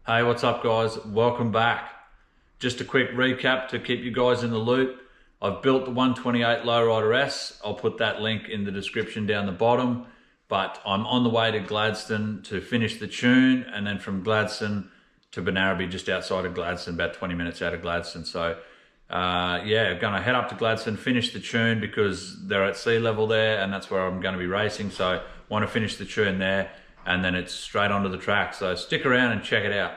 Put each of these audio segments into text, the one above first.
Hey, what's up guys? Welcome back. Just a quick recap to keep you guys in the loop. I've built the 128 Lowrider S. I'll put that link in the description down the bottom, but I'm on the way to Gladstone to finish the tune, and then from Gladstone to Benaraby, just outside of Gladstone, about 20 minutes out of Gladstone. So yeah, gonna head up to Gladstone, finish the tune because they're at sea level there and that's where I'm gonna be racing. So want to finish the tune there and then it's straight onto the track. So stick around and check it out.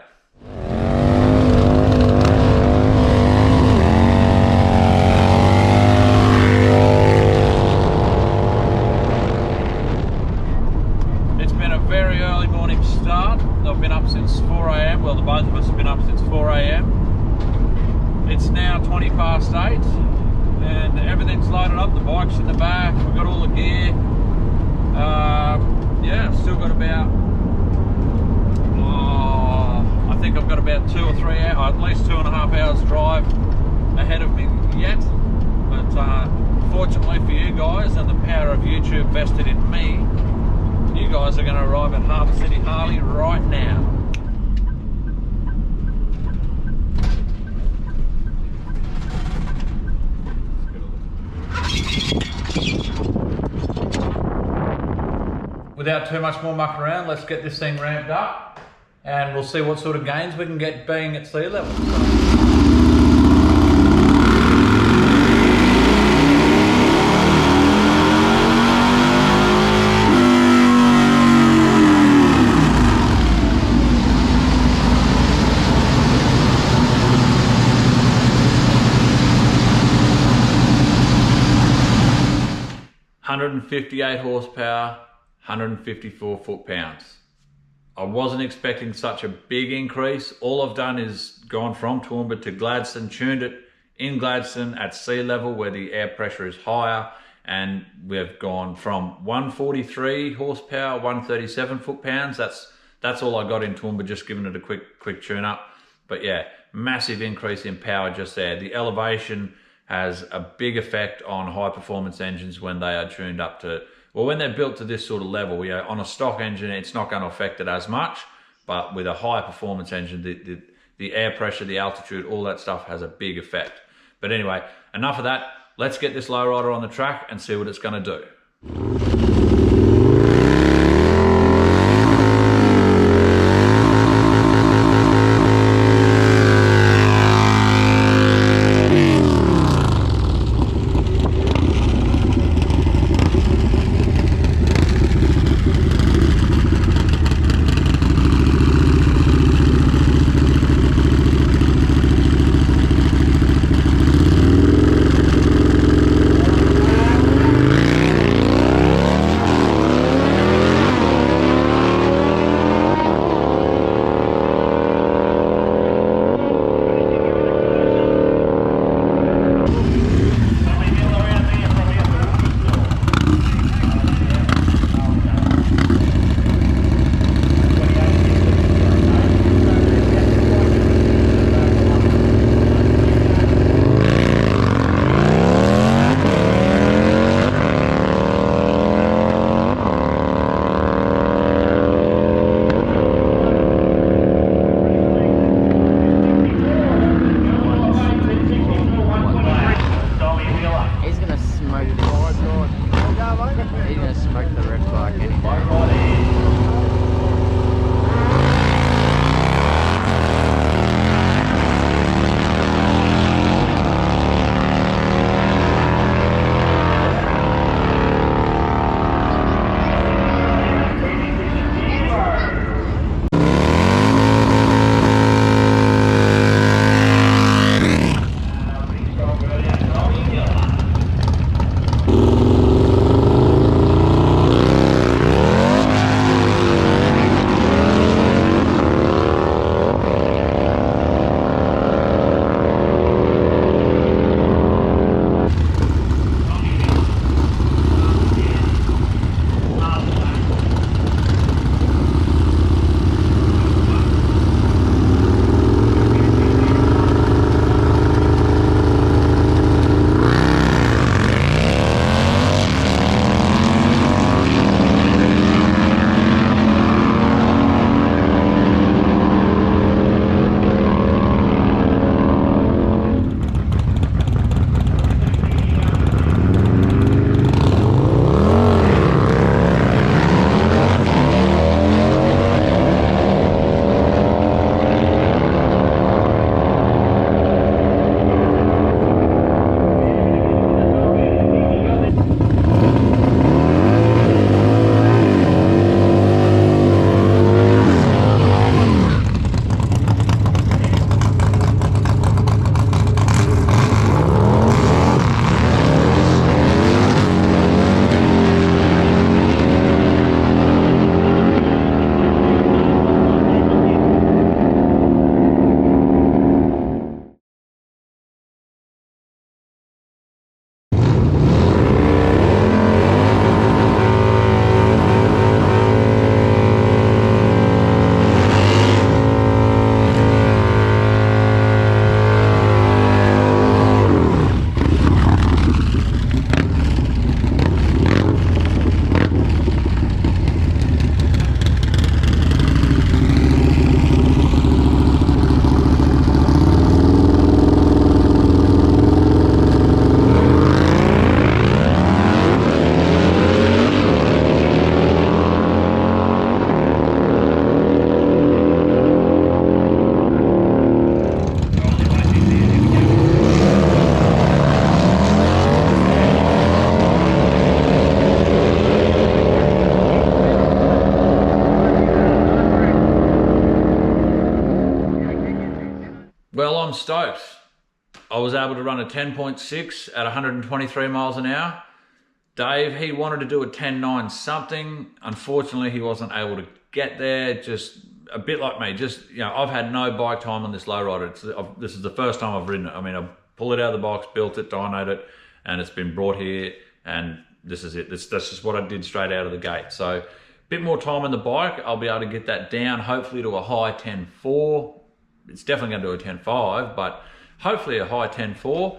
It's been a very early morning start. I've been up since 4 a.m. Well, the both of us have been up since 4 a.m. It's now 20 past 8 and everything's loaded up. The bike's in the back. We've got all the gear. Yeah, I've still got about, I think I've got about 2 or 3 hours, at least 2.5 hours drive ahead of me yet. But fortunately for you guys and the power of YouTube vested in me, you guys are going to arrive at Harbour City Harley right now. Without too much more mucking around, let's get this thing ramped up and we'll see what sort of gains we can get being at sea level. So, 158 horsepower, 154 foot-pounds. I wasn't expecting such a big increase. All I've done is gone from Toowoomba to Gladstone, tuned it in Gladstone at sea level where the air pressure is higher, and we've gone from 143 horsepower, 137 foot-pounds. That's all I got in Toowoomba, just giving it a quick tune-up. But yeah, massive increase in power just there. The elevation has a big effect on high-performance engines when they are tuned up to, well, when they're built to this sort of level. You know, on a stock engine, it's not going to affect it as much, but with a high performance engine, the air pressure, the altitude, all that stuff has a big effect. But anyway, enough of that. Let's get this lowrider on the track and see what it's going to do. Well, I'm stoked. I was able to run a 10.6 at 123 miles an hour. Dave, he wanted to do a 10.9 something. Unfortunately, he wasn't able to get there. Just a bit like me. Just, you know, I've had no bike time on this lowrider. This is the first time I've ridden it. I mean, I've pulled it out of the box, built it, dynoed it, and it's been brought here, and this is it. That's just what I did straight out of the gate. So a bit more time on the bike. I'll be able to get that down, hopefully to a high 10.4. It's definitely going to do a 10.5, but hopefully a high 10.4.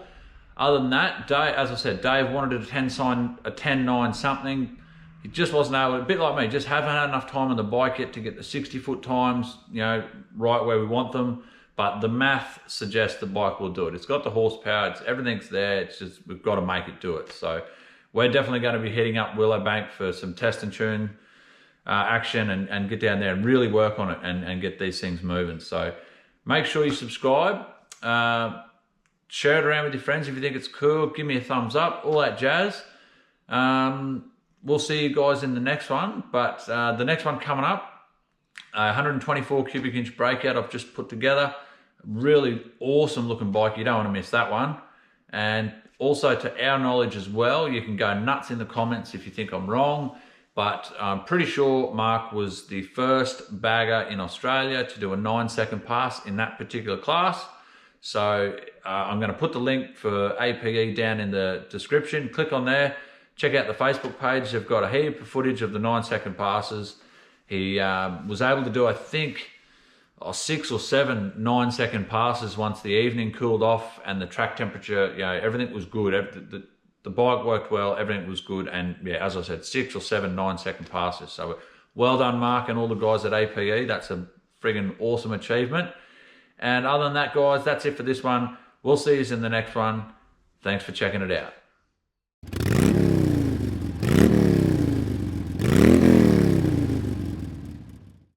Other than that, Dave, as I said, Dave wanted a 10.9 something. He just wasn't able, a bit like me, just haven't had enough time on the bike yet to get the 60-foot times, you know, right where we want them. But the math suggests the bike will do it. It's got the horsepower, everything's there. It's just, we've got to make it do it. So we're definitely going to be heading up Willowbank for some test and tune action and get down there and really work on it and get these things moving. So make sure you subscribe. Share it around with your friends if you think it's cool. Give me a thumbs up, all that jazz. We'll see you guys in the next one. But the next one coming up, 124 cubic inch breakout I've just put together. Really awesome looking bike. You don't want to miss that one. And also, to our knowledge as well, you can go nuts in the comments if you think I'm wrong. But I'm pretty sure Mark was the first bagger in Australia to do a 9-second pass in that particular class. So I'm going to put the link for APE down in the description. Click on there. Check out the Facebook page. They've got a heap of footage of the 9-second passes. He was able to do, I think, 6 or 7 9-second passes once the evening cooled off and the track temperature, you know, everything was good. The bike worked well, everything was good. And yeah, as I said, 6 or 7 9-second passes. So well done, Mark, and all the guys at APE. That's a friggin' awesome achievement. And other than that, guys, that's it for this one. We'll see you in the next one. Thanks for checking it out.